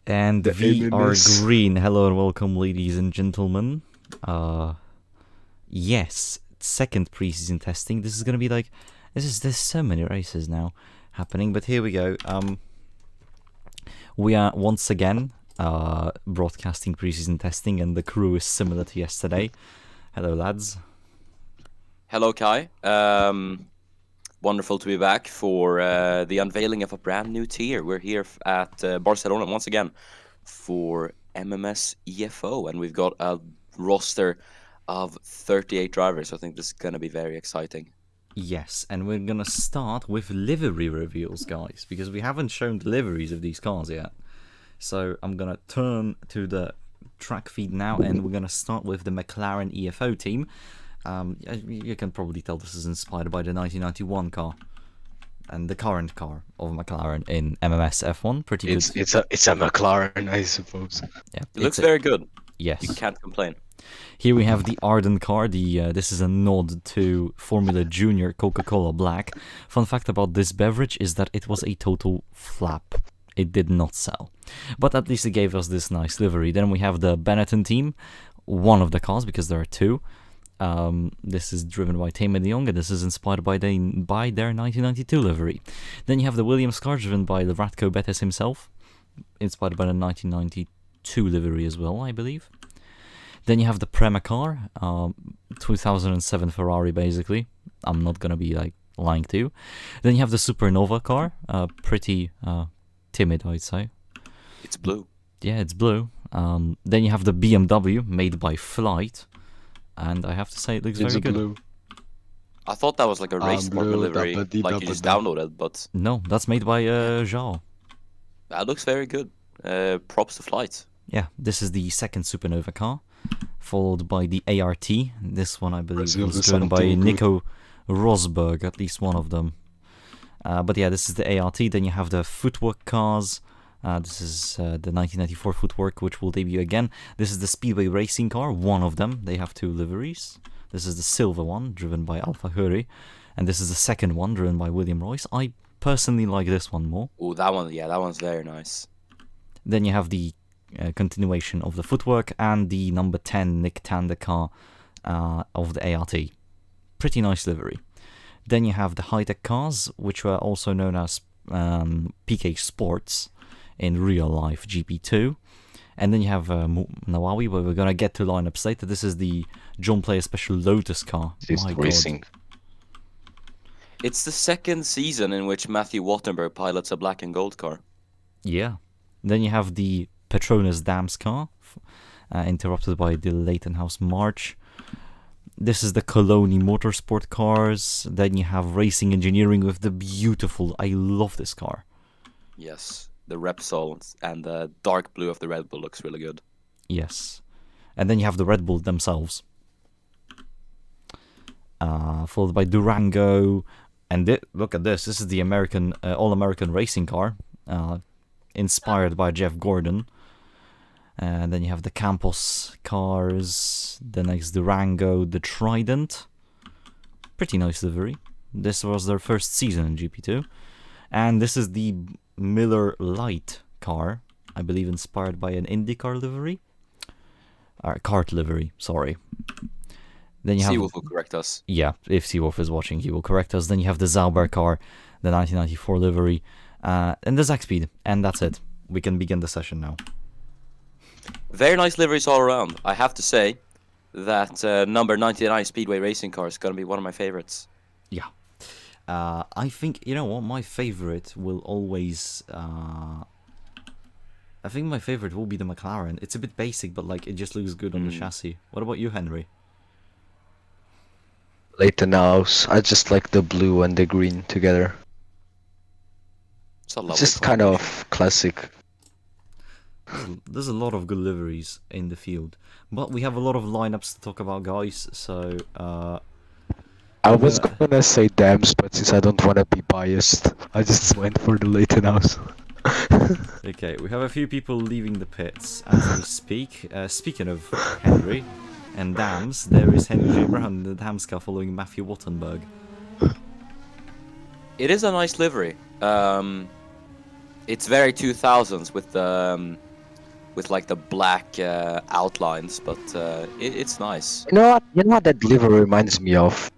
And The we are MMS. green. Hello and welcome, ladies and gentlemen. Yes, second preseason testing. This is gonna be like, there's so many races now happening, but here we go. We are once again broadcasting preseason testing, and the crew is similar to yesterday. Hello, lads. Hello, Kai. Wonderful to be back for the unveiling of a brand new tier. We're here at Barcelona once again for MMS EFO, and we've got a roster of 38 drivers. I think this is going to be very exciting. Yes, and we're gonna start with livery reveals, guys, because we haven't shown the liveries of these cars yet. So I'm gonna turn to the track feed now, and we're gonna start with the McLaren EFO team. You can probably tell this is inspired by the 1991 car and the current car of McLaren in MMS F1. Pretty good. It's a McLaren, I suppose. Yeah, It looks very good. Yes. You can't complain. Here we have the Arden car. This is a nod to Formula Junior Coca-Cola Black. Fun fact about this beverage is that it was a total flap. It did not sell. But at least it gave us this nice livery. Then we have the Benetton team. One of the cars, because there are two. This is driven by Tame de Jong, and this is inspired by their 1992 livery. Then you have the Williams car, driven by the Ratko Betes himself, inspired by the 1992 livery as well, I believe. Then you have the Prema car, 2007 Ferrari, basically. I'm not gonna be like lying to you. Then you have the Supernova car, pretty timid, I'd say. It's blue. Yeah, it's blue. Then you have the BMW, made by Flight. And I have to say, it looks very good. Blue. I thought that was like a race sport blue, delivery, like you just downloaded, but No, that's made by Zhao. that looks very good. Props to Flight. Yeah, this is the second Supernova car, followed by the ART. This one, I believe, Brazil was is driven by something good. Nico Rosberg, at least one of them. But yeah, this is the ART. Then you have the footwork cars. This is the 1994 footwork, which will debut again. This is the Speedway racing car, one of them. They have two liveries. This is the silver one, driven by Alfa Huri. And this is the second one, driven by William Royce. I personally like this one more. Oh, that one, yeah, that one's very nice. Then you have the continuation of the footwork and the number 10 Nick Tanda car of the ART. Pretty nice livery. Then you have the high-tech cars, which were also known as PK Sports in real life GP2. And then you have Nawawi, where we're gonna get to lineups later. This is the John Player Special Lotus car. It's My God. racing. It's the second season in which Matthew Wattenberg pilots a black and gold car. Yeah. Then you have the Petronas Dams car, interrupted by the Leighton House March. This is the Cologne Motorsport cars. Then you have Racing Engineering with the beautiful, I love this car. Yes, the Repsol and the dark blue of the Red Bull looks really good. Yes. And then you have the Red Bull themselves. Followed by Durango. And look at this. This is the American All-American racing car. Inspired by Jeff Gordon. And then you have the Campos cars. The next Durango. The Trident. Pretty nice livery. This was their first season in GP2. And this is the Miller Lite car, I believe inspired by an IndyCar livery. Kart livery, sorry. Then you have Seawolf will correct us. Yeah, if Seawolf is watching, he will correct us. Then you have the Zauber car, the 1994 livery, and the Zaxpeed, and that's it. We can begin the session now. Very nice liveries all around. I have to say that number 99 Speedway racing car is going to be one of my favorites. Yeah. I think, you know what, my favorite will always... I think my favorite will be the McLaren. It's a bit basic, but like it just looks good on the chassis. What about you, Henry? Leighton House. I just like the blue and the green together. It's a lovely It's just car. kind of classic. There's a lot of good liveries in the field. But we have a lot of lineups to talk about, guys, so... I was gonna say Dams, but since I don't wanna be biased, I just went for the Leighton House. Okay, we have a few people leaving the pits as we speak. Speaking of Henry and Dams, there is Henry J. Brown in the Dams car following Matthew Wattenberg. It is a nice livery. It's very 2000s with the with like the black outlines, but it's nice. You know what? You know what that livery reminds me of?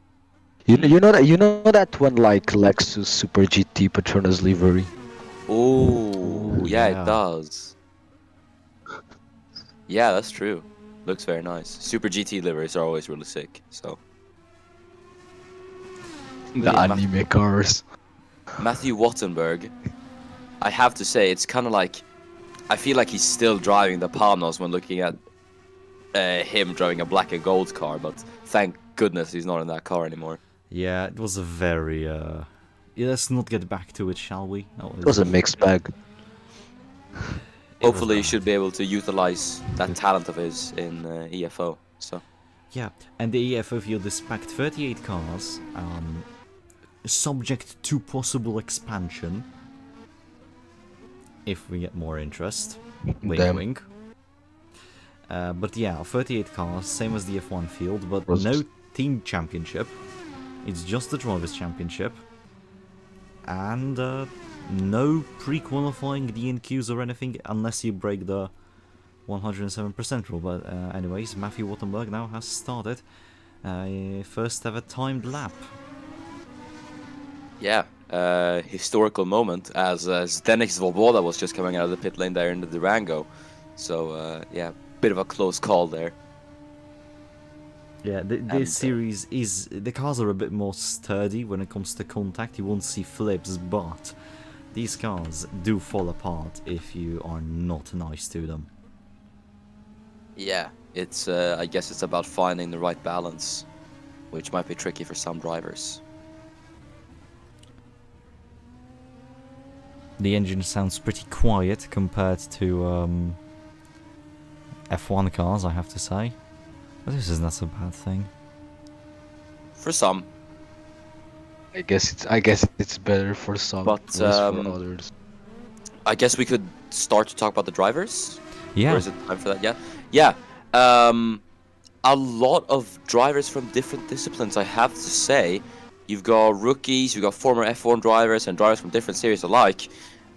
You know that one like Lexus Super GT Petronas livery. Oh, Ooh, yeah, it yeah. does. Yeah, that's true. Looks very nice. Super GT liveries are always really sick. So The Yeah, anime cars. Matthew Wattenberg, I have to say, it's kind of like I feel like he's still driving the Palmos when looking at him driving a black and gold car. But thank goodness he's not in that car anymore. Yeah, it was a very. Yeah, let's not get back to it, shall we? It was a mixed bag. Hopefully, he should be able to utilize that talent of his in EFO. So Yeah, and the EFO field is packed 38 cars, subject to possible expansion. If we get more interest. Wink, Damn. wink. But yeah, 38 cars, same as the F1 field, but Was- no team championship. It's just the Drivers' Championship. And no pre-qualifying DNQs or anything unless you break the 107% rule. But anyways, Matthew Wattenberg now has started first ever timed lap. yeah, historical moment as Zdenek Svoboda was just coming out of the pit lane there in the Durango. So yeah, bit of a close call there. Yeah, And, this series is... The cars are a bit more sturdy when it comes to contact. You won't see flips, but these cars do fall apart if you are not nice to them. Yeah, it's I guess it's about finding the right balance, which might be tricky for some drivers. The engine sounds pretty quiet compared to F1 cars, I have to say. But this is not a bad thing. For some, I guess it's better for some, But, worse for others. I guess we could start to talk about the drivers. Yeah, Or is it time for that? Yeah. Yeah. A lot of drivers from different disciplines, I have to say. You've got rookies, you've got former F1 drivers, and drivers from different series alike.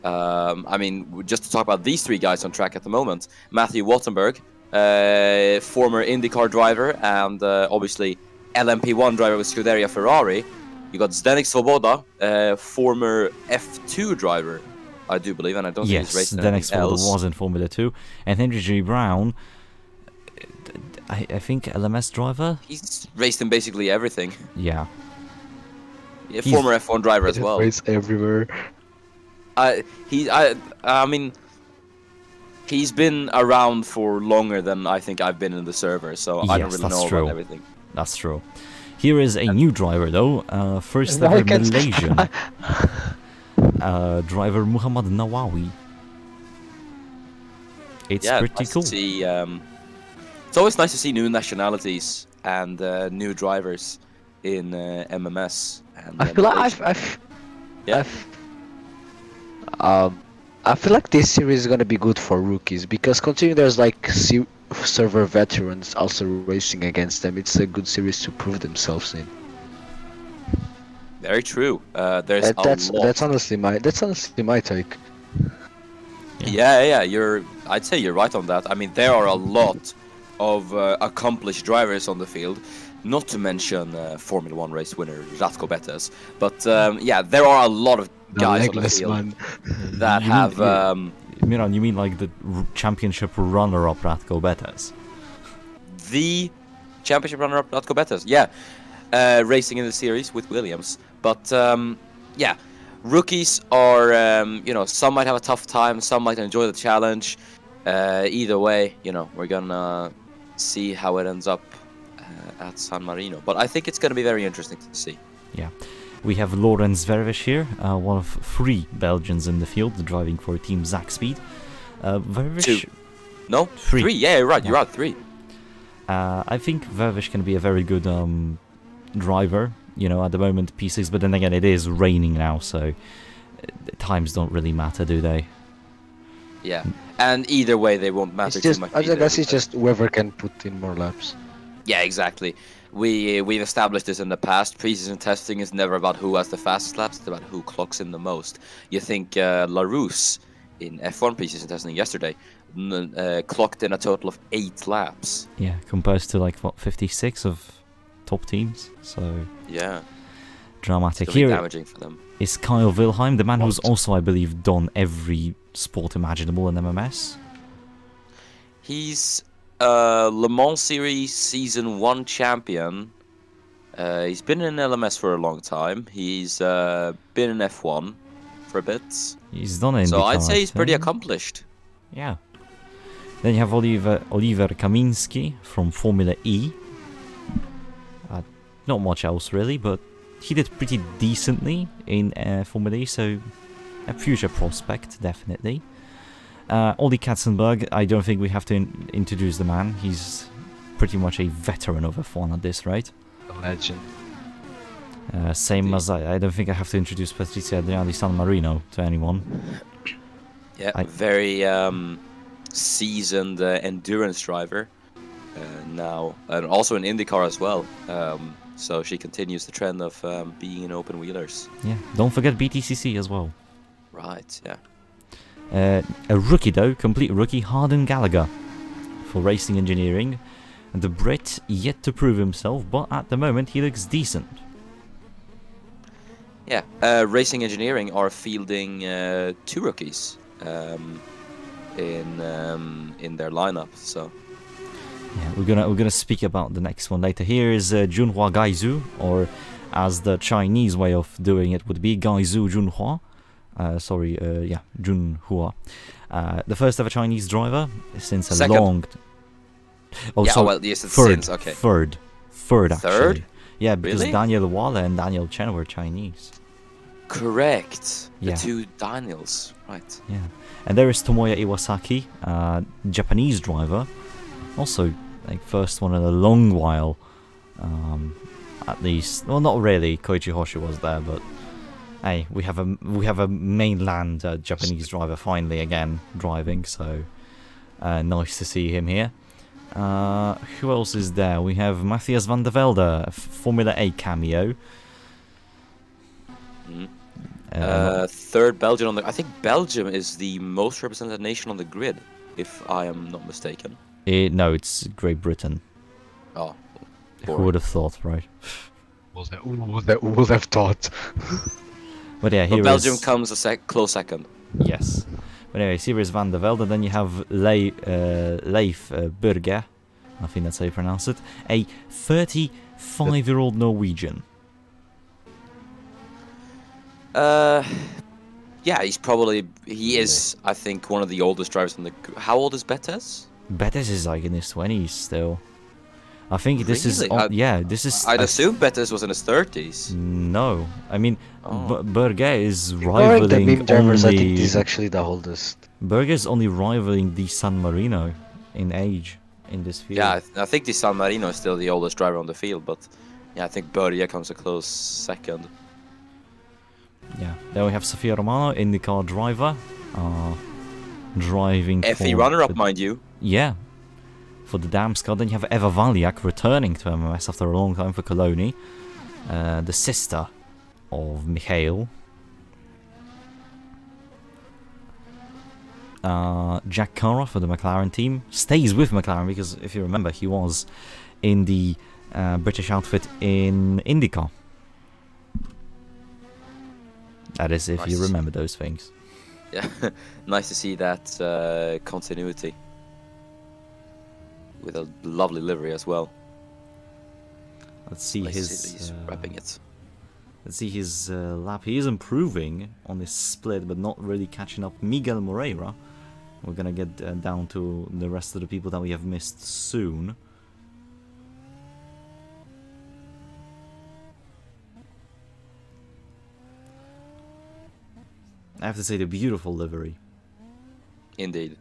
I mean, just to talk about these three guys on track at the moment: Matthew Wattenberg, former IndyCar driver, and obviously LMP1 driver with Scuderia Ferrari. You got Zdenek Svoboda, former F2 driver, I do believe, and I don't think yes, he's raced the next anything one else. was in Formula 2. And Henry G. Brown, I think LMS driver? He's raced in basically everything. Yeah. Yeah, former F1 driver as well. Race everywhere. I mean, he's been around for longer than I think I've been in the server, so I don't Yes, really that's know true. about everything. That's true. Here is a new driver though, first Why ever can't- Malaysian driver Muhammad Nawawi. It's Yeah, pretty nice cool. to see. It's always nice to see new nationalities and new drivers in MMS. And, I feel like Malaysia. Yeah. I feel like this series is gonna be good for rookies because considering there's like server veterans also racing against them, it's a good series to prove themselves in. Very true. There's That's a lot. that's honestly my take. Yeah. I'd say you're right on that. I mean, there are a lot of accomplished drivers on the field. Not to mention Formula One race winner Ratko Betes. But yeah, there are a lot of The guys on the legless field man. that You mean- have. Miran, you mean like the championship runner-up Ratko Betes? The championship runner-up Ratko Betes, yeah, racing in the series with Williams. But yeah, rookies are, some might have a tough time, some might enjoy the challenge. Either way, we're gonna see how it ends up at San Marino. But I think it's gonna be very interesting to see. Yeah. We have Lorenz Vervish here, one of 3 Belgians in the field, driving for Team Zakspeed. Vervish... 2. No, 3. 3. Yeah, you're right. Yeah. You're right. 3. I think Vervish can be a very good driver, at the moment P6, but then again it is raining now, so times don't really matter, do they? Yeah, and either way, they won't matter It's just, too much. I either, guess it's because- just whoever can put in more laps. Yeah, exactly. We've established this in the past. Preseason testing is never about who has the fastest laps; it's about who clocks in the most. You think Larousse in F1 preseason testing yesterday, clocked in a total of 8 laps. Yeah, compared to like what 56 of top teams. So Yeah, dramatic. it's gonna be Here damaging for them. is Kyle Wilhelm, the man who's What? also, I believe, done every sport imaginable in MMS. He's Le Mans Series Season 1 champion. He's been in LMS for a long time. He's been in F1 for a bit. He's done IndyCar. So I'd say he's pretty I think. accomplished. Yeah. Then you have Oliver Kaminski from Formula E. Not much else really, but he did pretty decently in Formula E, so a future prospect, definitely. Ollie Katzenberg, I don't think we have to introduce the man. He's pretty much a veteran of F1 at this rate. A legend. Same as I don't think I have to introduce Patrizia Adriani San Marino to anyone. Yeah, I- very seasoned endurance driver now, and also in IndyCar as well. So she continues the trend of being in open wheelers. Yeah, don't forget BTCC as well. Right, yeah. A rookie though, complete rookie, Hardin Gallagher for racing engineering. And the Brit yet to prove himself, but at the moment he looks decent. Yeah, Racing Engineering are fielding 2 rookies in their lineup. So Yeah, we're gonna speak about the next one later. Here is Junhua Gaizu, or as the Chinese way of doing it would be Gaizu Junhua. Junhua. The first ever Chinese driver since a Second. long. Oh, yeah, so well, yes, it's third, since, okay. third actually. Third? Yeah, because Really? Daniel Wale and Daniel Chen were Chinese. Correct. The Yeah. 2 Daniels, right. Yeah, and there is Tomoya Iwasaki, Japanese driver, also like first one in a long while, at least. Well, not really. Koichi Hoshi was there, but hey, we have a mainland Japanese driver finally again driving, so nice to see him here. Who else is there? We have Matthias van der Velde, a Formula A cameo. Mhm. Uh, Third Belgium on the. I think Belgium is the most represented nation on the grid, if I am not mistaken. no, it's Great Britain. Oh, Who boring. would have thought, right? Who would have thought? But yeah, here But Belgium is- comes a close second. Yes. But anyways, here is Van der Velde. Then you have Leif Burger. I think that's how you pronounce it. A 35-year-old Norwegian. Yeah, he is, I think, one of the oldest drivers on the. How old is Betes? Betes is like in his 20s still. I think this is. Really? This is. I'd assume Betes was in his 30s. No, I mean, Oh. Berger is Ignoring the rivaling meme drivers, I think only. he's actually the oldest. Berger is only rivaling the San Marino in age in this field. Yeah, I think the San Marino is still the oldest driver on the field, but yeah, I think Börje comes a close second. Yeah. Then we have Sofia Romano, IndyCar driver, driving. FE for runner-up, the- mind you. Yeah. For the Damscott. Then you have Eva Valiak returning to MMS after a long time for Coloni. The sister of Mikhail. Jack Cara for the McLaren team. Stays with McLaren because, if you remember, he was in the British outfit in IndyCar. That is, if you Nice. remember those things. Yeah, nice to see that continuity with a lovely livery as well. Let's see Nice to his. see that he's wrapping it. Let's see his lap. He is improving on this split, but not really catching up. Miguel Moreira. We're gonna get down to the rest of the people that we have missed soon. I have to say, the beautiful livery. Indeed.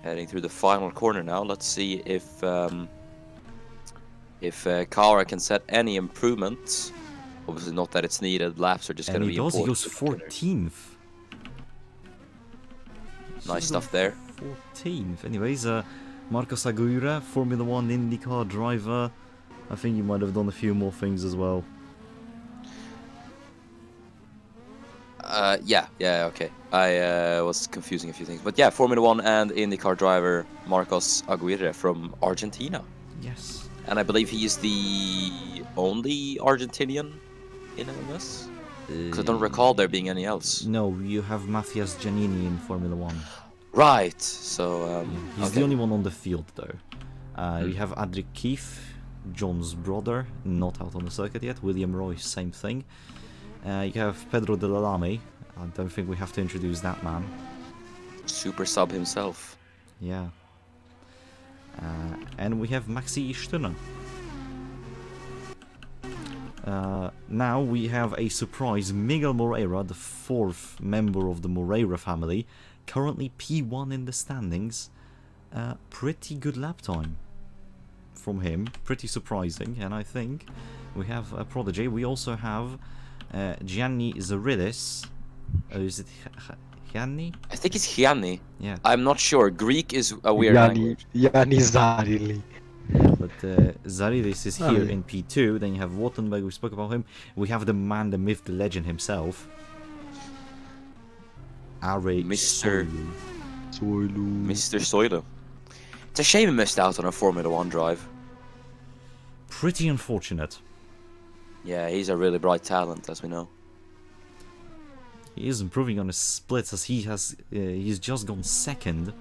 Heading through the final corner now. Let's see if Kara can set any improvements. Obviously, not that it's needed. Laps are just And going to he be does. He important. goes to the beginner. 14th. Nice stuff there. 14th. Anyways, Marcos Aguirre, Formula 1 IndyCar driver. I think you might have done a few more things as well. Yeah, okay. I was confusing a few things. But yeah, Formula 1 and IndyCar driver Marcos Aguirre from Argentina. Yes. And I believe he is the only Argentinian in MMS? Because I don't recall there being any else. No, you have Matthias Giannini in Formula One. Right, so, He's okay. the only one on the field, though. You have Adric Keefe, John's brother, not out on the circuit yet. William Royce, same thing. You have Pedro de la Lame. I don't think we have to introduce that man. Super sub himself. Yeah. And we have Maxi Sturner. Now we have a surprise. Miguel Moreira, the fourth member of the Moreira family, currently P1 in the standings. Pretty good lap time from him. Pretty surprising. And I think we have a prodigy. We also have Gianni Zaridis. Is it Gianni? I think it's Gianni. Yeah. I'm not sure. Greek is a weird language. Yanni Zarili. Yeah, but Zaridis is here yeah. in P2. Then you have Wattenberg, we spoke about him. We have the man, the myth, the legend himself. Are Mr. Soilu. Mr. Soilu. It's a shame he missed out on a Formula 1 drive. Pretty unfortunate. Yeah, he's a really bright talent, as we know. He is improving on his splits as he's just gone second.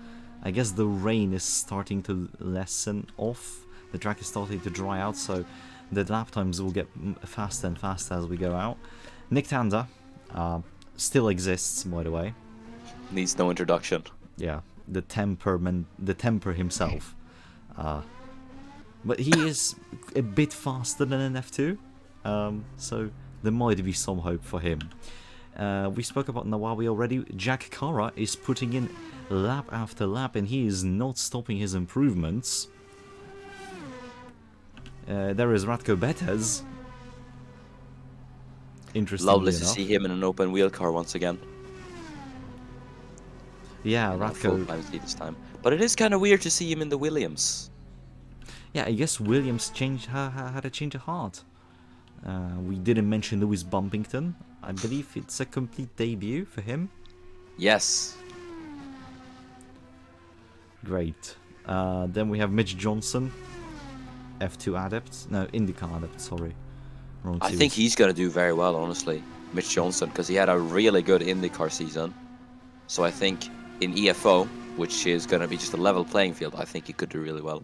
I guess the rain is starting to lessen off. The track is starting to dry out, so the lap times will get faster and faster as we go out. Nick Tanda still exists, by the way. Needs no introduction. Yeah, the temper himself. But he is a bit faster than an F2, so there might be some hope for him. We spoke about Nawawi already. Jack Kara is putting in lap after lap, and he is not stopping his improvements. There is Ratko Betez. Interestingly Lovely to enough. see him in an open wheel car once again. Yeah, Not full Ratko. time this time. But it is kind of weird to see him in the Williams. Yeah, I guess Williams had a change of heart. We didn't mention Lewis Bumpington. I believe it's a complete debut for him. Yes. Great. Then we have Mitch Johnson, F2 adept. No, IndyCar adept, sorry. Wrong I series. think he's going to do very well, honestly. Mitch Johnson, because he had a really good IndyCar season. So I think in EFO, which is going to be just a level playing field, I think he could do really well.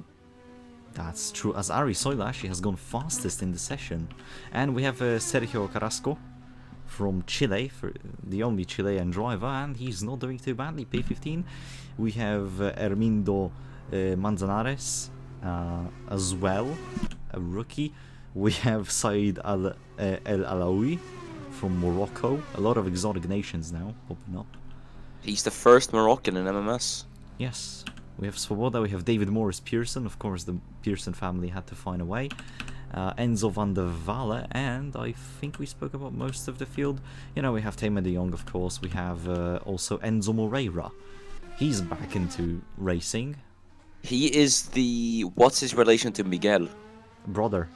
That's true, as Ari Soilashi has gone fastest in the session. And we have Sergio Carrasco from Chile, for the only Chilean driver, and he's not doing too badly, P15. We have Hermindo Manzanares as well, a rookie. We have Said El Alaoui from Morocco. A lot of exotic nations now popping up. He's the first Moroccan in MMS. Yes. We have Swoboda, we have David Morris Pearson. Of course, the Pearson family had to find a way. Enzo van der Walle, and I think we spoke about most of the field. You know, we have Tamer de Jong, of course. We have also Enzo Moreira. He's back into racing. He is the... What's his relation to Miguel? Brother.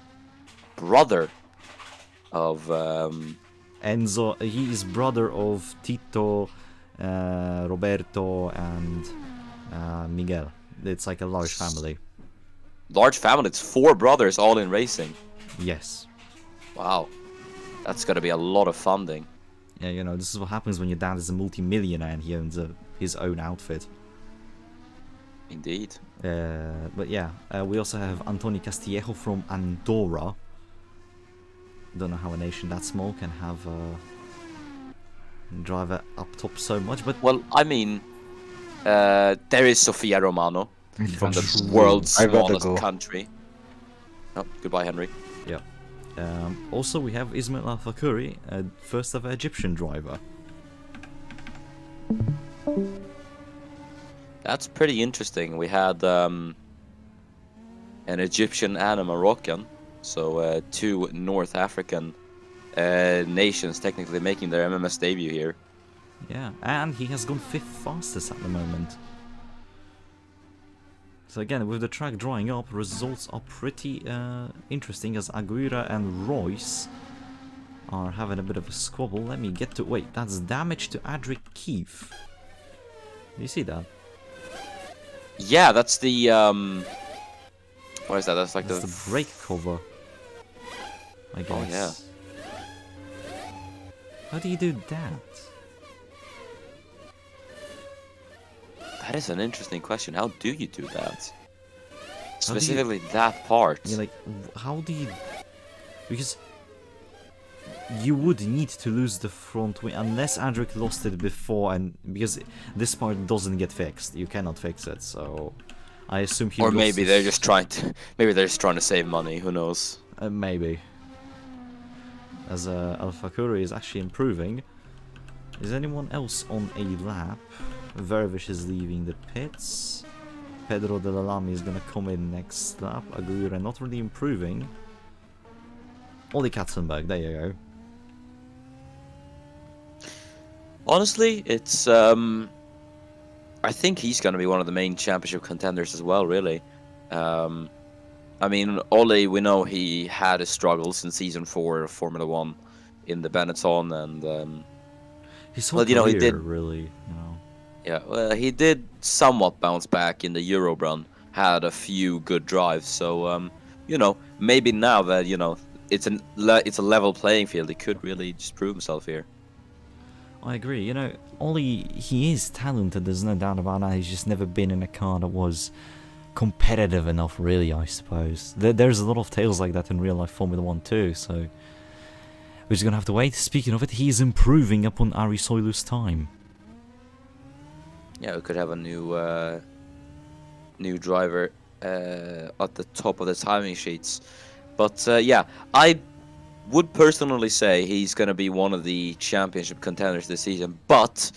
Brother of... Enzo, he is brother of Tito, Roberto, and Miguel. It's like a large family. Large family. It's 4 brothers all in racing. Yes. Wow. That's got to be a lot of funding. Yeah, you know, this is what happens when your dad is a multi-millionaire and he owns his own outfit. Indeed. But yeah, we also have Antoni Castillejo from Andorra. Don't know how a nation that small can have a driver up top so much, but... Well, I mean, there is Sofia Romano from the True. world's I'd rather smallest go. country. Oh, goodbye, Henry. Yeah. Also, we have Ismail Al-Fakuri, first ever Egyptian driver. That's pretty interesting. We had an Egyptian and a Moroccan, so 2 North African nations technically making their MMS debut here. Yeah, and he has gone 5th fastest at the moment. So again, with the track drying up, results are pretty interesting as Aguirre and Royce are having a bit of a squabble. Let me get to... Wait, that's damage to Adric Keefe. Do you see that? Yeah, that's the what is that? That's like That's the brake cover, I guess. Oh yeah. How do you do that? That is an interesting question. How do you do that? How do you- Specifically that part. You're like, how do you... Because you would need to lose the front wing, unless Adric lost it before, and because this part doesn't get fixed. You cannot fix it, so I assume he Or lost maybe his- they're just trying to. Maybe they're just trying to save money. Who knows? Maybe. As Alpha Kuri is actually improving. Is anyone else on a lap? Vervish is leaving the pits. Pedro de la Lamy is gonna come in next lap. Aguirre not really improving. Oli Katzenberg, there you go. Honestly, it's I think he's going to be one of the main championship contenders as well. Really, I mean, Ole, we know he had his struggles in season 4 of Formula One in the Benetton, and His whole well, you know, he career, did- really, you know. yeah, well, he did somewhat bounce back in the Euro run. Had a few good drives, so you know, maybe now that it's a level playing field, he could really just prove himself here. I agree. You know, Ollie, he is talented, there's no doubt about that. He's just never been in a car that was competitive enough, really, I suppose. There's a lot of tales like that in real life Formula 1 too, so we're just gonna have to wait. Speaking of it, he is improving upon Ari Soilu's time. Yeah, we could have a new driver at the top of the timing sheets. But yeah, I would personally say he's going to be one of the championship contenders this season. But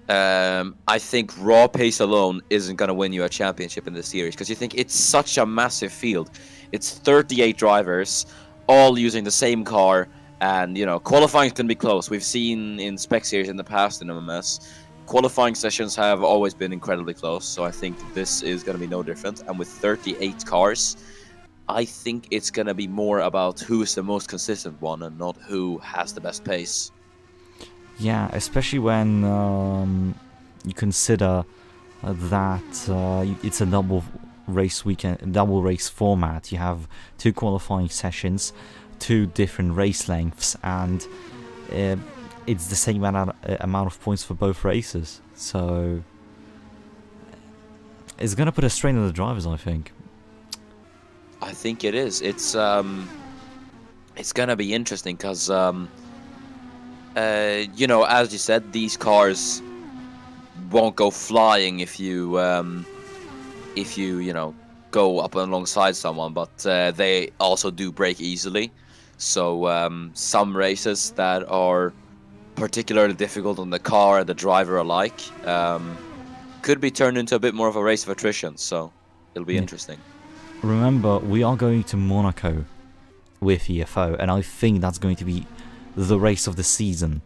I think raw pace alone isn't going to win you a championship in this series, because you think it's such a massive field. It's 38 drivers, all using the same car, and qualifying can be close. We've seen in spec series in the past in MMS. Qualifying sessions have always been incredibly close, so I think this is going to be no different. And with 38 cars, I think it's going to be more about who is the most consistent one and not who has the best pace. Yeah, especially when you consider that it's a double race weekend, double race format. You have 2 qualifying sessions, 2 different race lengths, and it's the same amount of points for both races. So it's gonna put a strain on the drivers, I think. I think it is. It's gonna be interesting because as you said, these cars won't go flying if you go up alongside someone, but they also do brake easily. So some races that are particularly difficult on the car and the driver alike could be turned into a bit more of a race of attrition. So it'll be interesting. Remember, we are going to Monaco with EFO, and I think that's going to be the race of the season.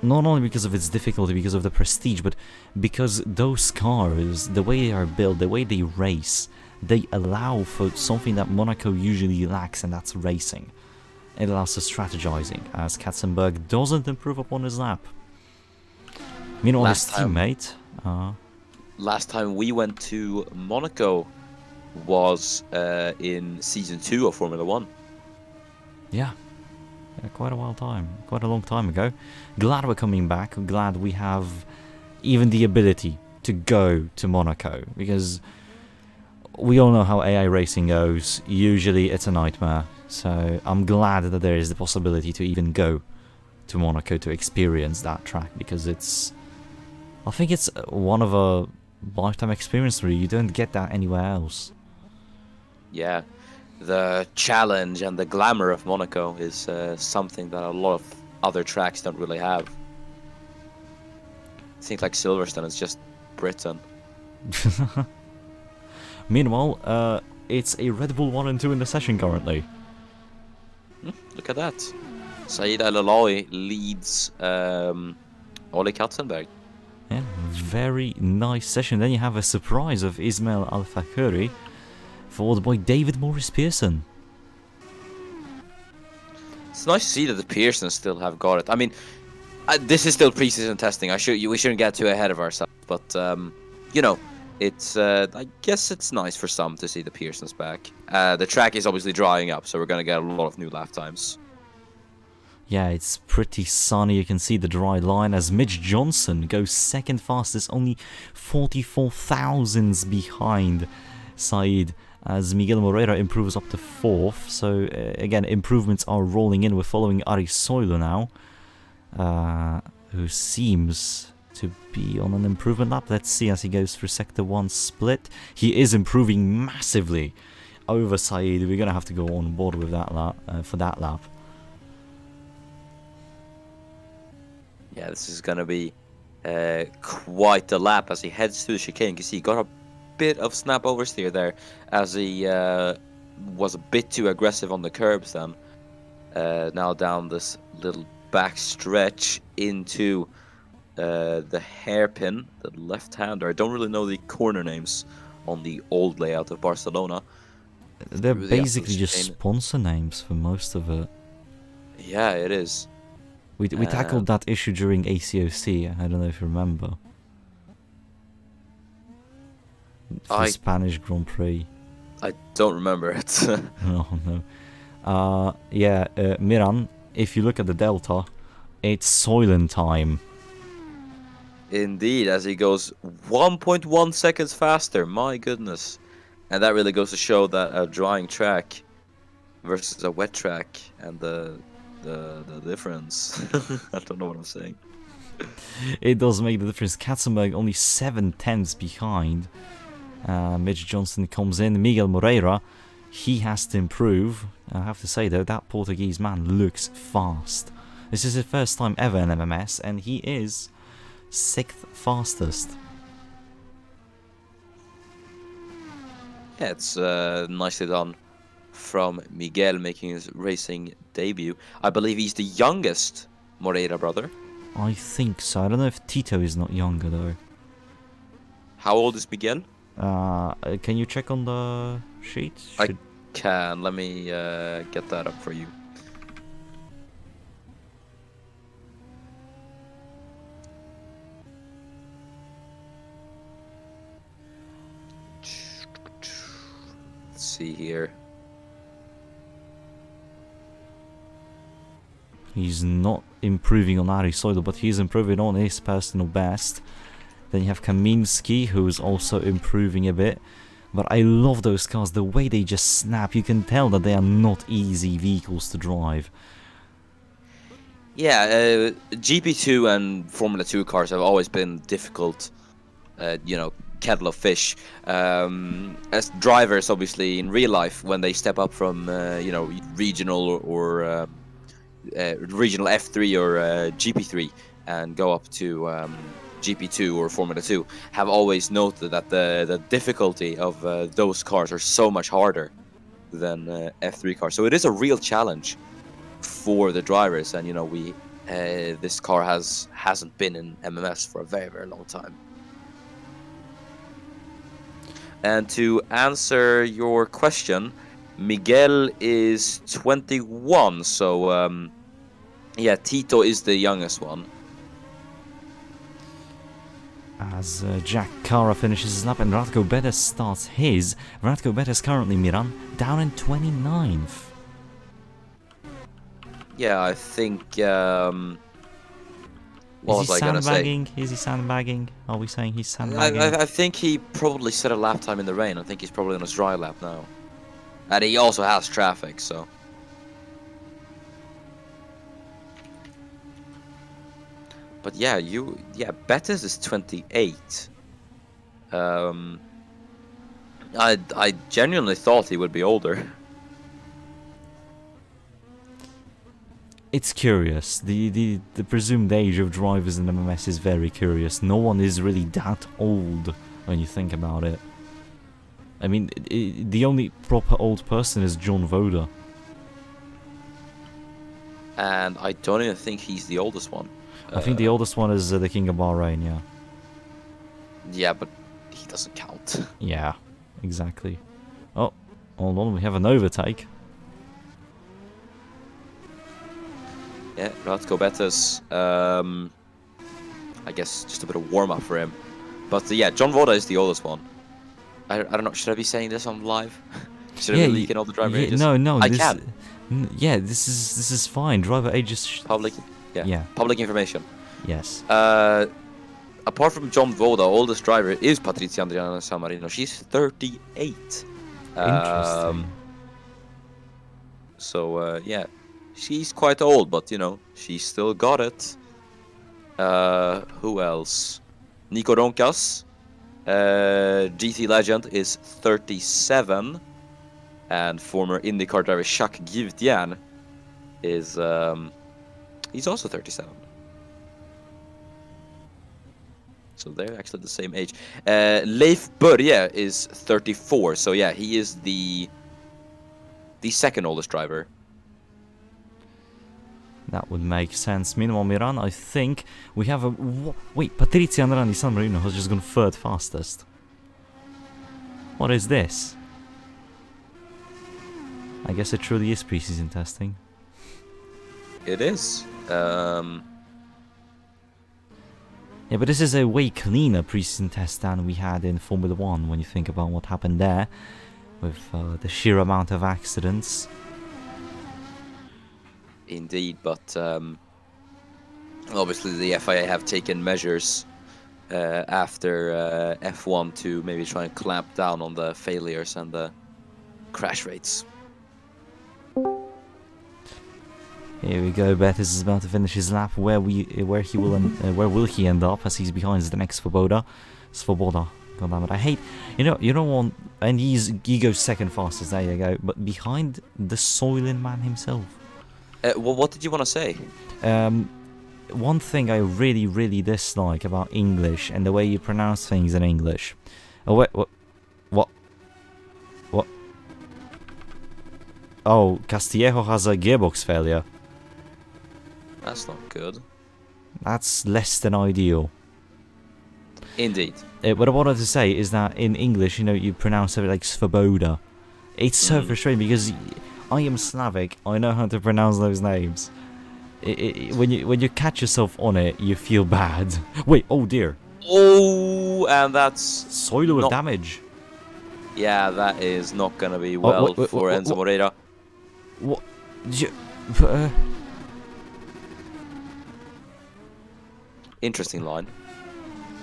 Not only because of its difficulty, because of the prestige, but because those cars, the way they are built, the way they race, they allow for something that Monaco usually lacks, and that's racing. It allows for strategizing, as Katzenberg doesn't improve upon his lap. Meanwhile, his teammate... Last time we went to Monaco was in season 2 of Formula 1. Yeah, quite a long time ago. Glad we're coming back. Glad we have even the ability to go to Monaco, because we all know how AI racing goes. Usually it's a nightmare. So I'm glad that there is the possibility to even go to Monaco to experience that track, because I think it's one of a lifetime experience really. You don't get that anywhere else. Yeah, the challenge and the glamour of Monaco is something that a lot of other tracks don't really have. I think like Silverstone is just Britain. Meanwhile, it's a Red Bull 1 and 2 in the session currently. Look at that. Said Al-Alawi leads Ole Katzenberg. Yeah, very nice session. Then you have a surprise of Ismail Al-Fakuri, followed by David Morris Pearson. it's nice to see that the Pearsons still have got it. I mean, this is still preseason testing. We shouldn't get too ahead of ourselves, but you know, it's I guess it's nice for some to see the Pearsons back. The track is obviously drying up, so we're gonna get a lot of new lap times. Yeah, it's pretty sunny. You can see the dry line as Mitch Johnson goes second fastest, only 44 thousandths behind Said, as Miguel Moreira improves up to 4th. So again, improvements are rolling in. We're following Ari Soilu now, who seems to be on an improvement lap. Let's see as he goes through Sector 1 split. He is improving massively over Said. We're going to have to go on board with that lap, for that lap. Yeah, this is gonna be quite a lap as he heads to the chicane. You can see he got a bit of snap oversteer there as he was a bit too aggressive on the curbs then. Now down this little back stretch into the hairpin, the left-hander. I don't really know the corner names on the old layout of Barcelona. They're Through the basically upper just chicane. sponsor names for most of it. Yeah, it is. We tackled that issue during ACOC, I don't know if you remember. For the Spanish Grand Prix. I don't remember it. No, no. Miran, if you look at the delta, it's Soilen time. Indeed, as he goes 1.1 seconds faster. My goodness. And that really goes to show that a drying track versus a wet track and the difference. I don't know what I'm saying. It does make the difference. Katzenberg only 7 tenths behind. Mitch Johnson comes in. Miguel Moreira, he has to improve. I have to say though, that Portuguese man looks fast. This is his first time ever in MMS, and he is 6th fastest. Yeah, it's nicely done from Miguel making his racing debut. I believe he's the youngest Moreira brother. I think so. I don't know if Tito is not younger though. How old is Miguel? Can you check on the sheet? I can. Let me get that up for you. Let's see here. He's not improving on Ari Soilu, but he's improving on his personal best. Then you have Kaminski, who's also improving a bit. But I love those cars, the way they just snap. You can tell that they are not easy vehicles to drive. Yeah, GP2 and Formula 2 cars have always been difficult, kettle of fish. As drivers, obviously, in real life, when they step up from, regional or regional F3 or GP3 and go up to GP2 or Formula 2, have always noted that the difficulty of those cars are so much harder than F3 cars. So it is a real challenge for the drivers, and this car hasn't been in MMS for a very, very long time. And to answer your question, Miguel is 21, so Tito is the youngest one. As Jack Cara finishes his lap and Ratko Bedes starts his. Ratko Bedes currently, Miran, down in 29th. Yeah, I think. What was I gonna say? Sandbagging? Is he sandbagging? Are we saying he's sandbagging? I think he probably set a lap time in the rain. I think he's probably on his dry lap now. And he also has traffic, so. But yeah, Betis is 28. I genuinely thought he would be older. It's curious. The presumed age of drivers in MMS is very curious. No one is really that old when you think about it. I mean, the only proper old person is John Voda. And I don't even think he's the oldest one. I think the oldest one is the King of Bahrain, yeah. Yeah, but he doesn't count. Yeah, exactly. Oh, hold on, we have an overtake. Yeah, Ratko Bettas. I guess just a bit of warm up for him. But yeah, John Voda is the oldest one. I don't know. Should I be saying this on live? Should I Yeah, be leaking all the driver ages? no, I this, can. yeah, this is fine. Driver ages. Public. Yeah. Yeah. Public information. Yes. Apart from John Voda, oldest driver is Patrizia Andriana Samarino. She's 38. Interesting. So yeah, she's quite old, but you know, she still got it. Who else? Nico Ronkas, GT legend, is 37, and former IndyCar driver Jacques Givtian is he's also 37. So they're actually the same age. Leif Börje is 34, so yeah, he is the second oldest driver. That would make sense. Meanwhile, Miran, I think we have a... Wait, Patrizia Andrani San Marino has just gone third fastest. What is this? I guess it truly is preseason testing. It is. Yeah, but this is a way cleaner preseason test than we had in Formula 1 when you think about what happened there with the sheer amount of accidents. Indeed, but obviously the FIA have taken measures after F1 to maybe try and clamp down on the failures and the crash rates. Here we go. Bettis is about to finish his lap. Where will he end up? As he's behind the next Svoboda. God damn it! I hate. You don't want. And he goes second fastest. There you go. But behind the Soylent man himself. Well, what did you want to say? One thing I really dislike about English and the way you pronounce things in English. Oh wait, what? Oh, Castillejo has a gearbox failure. That's not good. That's less than ideal. Indeed. What I wanted to say is that in English, you pronounce it like Svoboda. It's so frustrating because I am Slavic. I know how to pronounce those names. When you catch yourself on it, you feel bad. Wait, oh dear. Oh, and that's Soiler with damage. Yeah, that is not gonna be well for Enzo Moreira. What? Interesting line.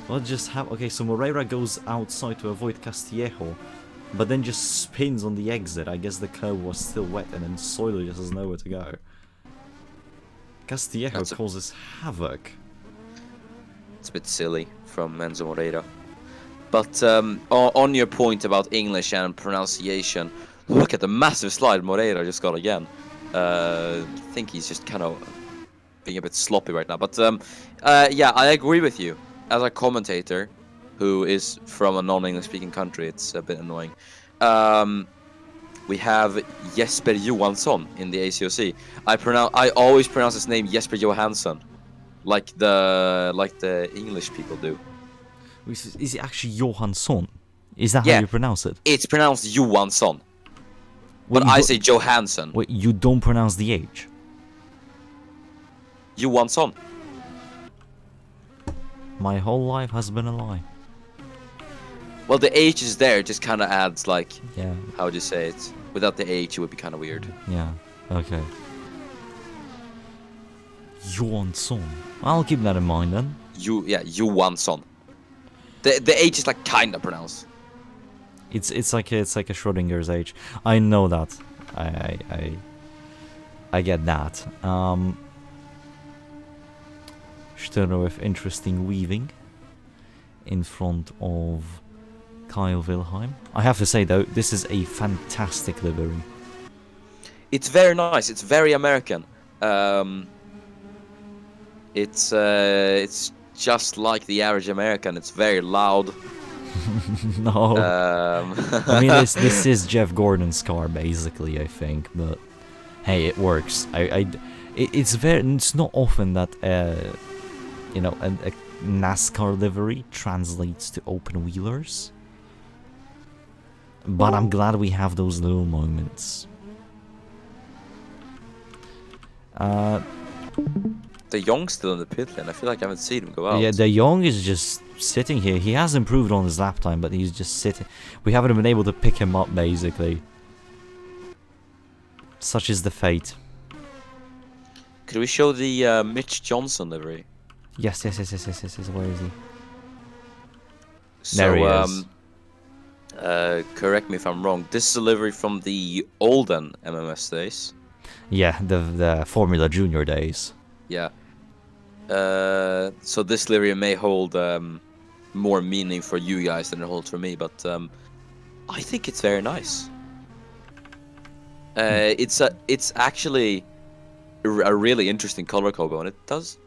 What just happened? Okay, so Moreira goes outside to avoid Castillejo, but then just spins on the exit. I guess the curb was still wet, and then Soiler just has nowhere to go. Castillejo causes havoc. It's a bit silly from Enzo Moreira. But on your point about English and pronunciation, look at the massive slide Moreira just got again. I think he's just kind of being a bit sloppy right now. But yeah, I agree with you. As a commentator who is from a non-English speaking country, it's a bit annoying. We have Jesper Johansson in the ACOC. I always pronounce his name Jesper Johansson, like the English people do. Is it actually Johansson? Is that how you pronounce it? It's pronounced Johansson. But I say Johansson. Wait, you don't pronounce the H? Johansson. My whole life has been a lie. Well, the H is there, it just kind of adds, like, how would you say it? Without the H, it would be kind of weird. Yeah, okay. Johansson. I'll keep that in mind then. Johansson. The H is, like, kind of pronounced. It's like a Schrodinger's H. I know that. I get that. Stirner with interesting weaving in front of Kyle Wilhelm. I have to say though, this is a fantastic livery. It's very nice. It's very American. It's just like the average American. It's very loud. No. I mean, this is Jeff Gordon's car basically, I think, but hey, it works. It's not often that a NASCAR livery translates to open wheelers. But I'm glad we have those little moments. De Jong's still in the pit lane. I feel like I haven't seen him go out. Yeah, De Jong is just sitting here. He has improved on his lap time, but he's just sitting. We haven't been able to pick him up, basically. Such is the fate. Could we show the Mitch Johnson livery? Yes. Where is he? So, There he is. Correct me if I'm wrong. This is a livery from the olden MMS days. Yeah, the Formula Junior days. Yeah. So this livery may hold more meaning for you guys than it holds for me, but I think it's very nice. It's actually a really interesting color combo, and it does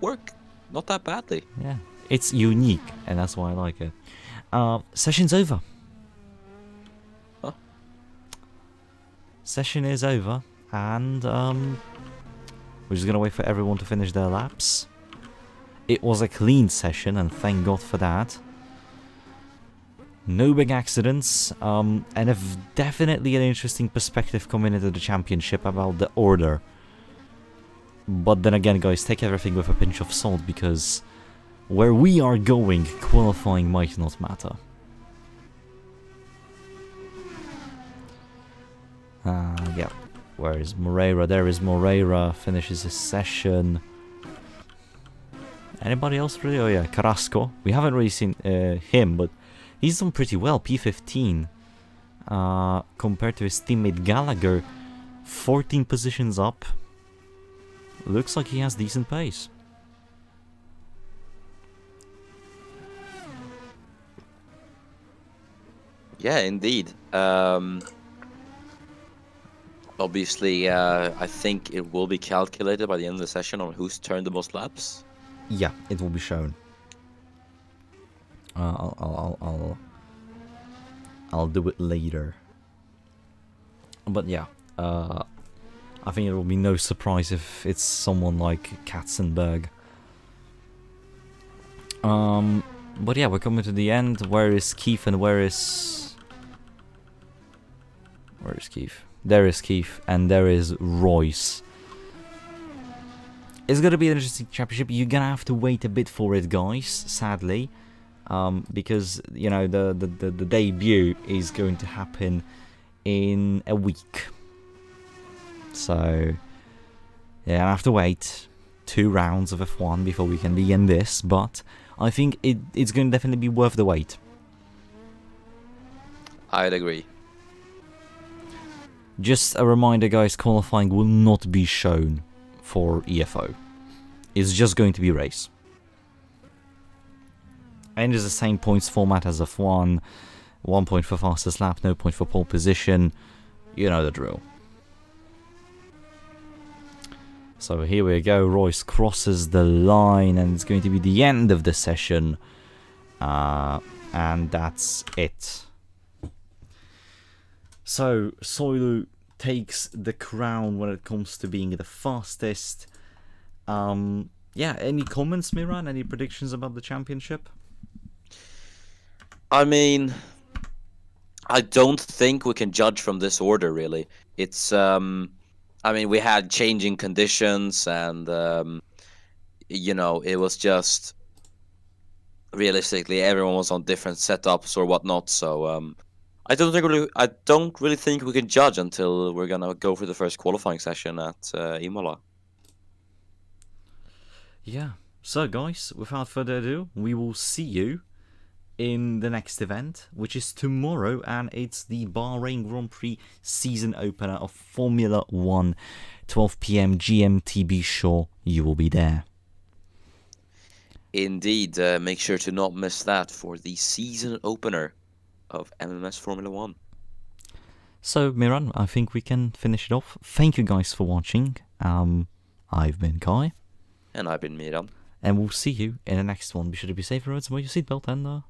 work not that badly. Yeah, it's unique, and that's why I like it. Session's over. Huh? Session is over, and we're just gonna wait for everyone to finish their laps. It was a clean session, and thank God for that. No big accidents, and definitely an interesting perspective coming into the championship about the order. But then again, guys, take everything with a pinch of salt, because where we are going, qualifying might not matter. Yeah. Where is Moreira? There is Moreira. Finishes his session. Anybody else really? Oh yeah, Carrasco. We haven't really seen him, but he's done pretty well. P15. Compared to his teammate Gallagher. 14 positions up. Looks like he has decent pace. Yeah, indeed. Obviously, I think it will be calculated by the end of the session on who's turned the most laps. Yeah, it will be shown. I'll do it later. But yeah, I think it will be no surprise if it's someone like Katzenberg. But yeah, we're coming to the end. Where is Keith and where is Keith? There is Keith and there is Royce. It's gonna be an interesting championship. You're gonna have to wait a bit for it, guys. Sadly, because you know the debut is going to happen in a week. So yeah, I have to wait 2 rounds of F1 before we can begin this. But I think it's going to definitely be worth the wait. I'd agree. Just a reminder, guys, qualifying will not be shown for EFO. It's just going to be race. And it's the same points format as F1. 1 point for fastest lap, no point for pole position. You know the drill. So here we go. Royce crosses the line and it's going to be the end of the session. And that's it. So Soilu takes the crown when it comes to being the fastest. Yeah, any comments, Miran? Any predictions about the championship? I mean, I don't think we can judge from this order, really. It's, I mean, we had changing conditions and, you know, it was just, realistically, everyone was on different setups or whatnot, so, I don't really think we can judge until we're gonna go for the first qualifying session at Imola. Yeah. So, guys, without further ado, we will see you in the next event, which is tomorrow, and it's the Bahrain Grand Prix season opener of Formula 1, 12 p.m. GMT. Be sure you will be there. Indeed, make sure to not miss that for the season opener of MMS Formula 1. So, Miran, I think we can finish it off. Thank you guys for watching. I've been Kai. And I've been Miran. And we'll see you in the next one. Be sure to be safe, roads, and wear your seatbelt, and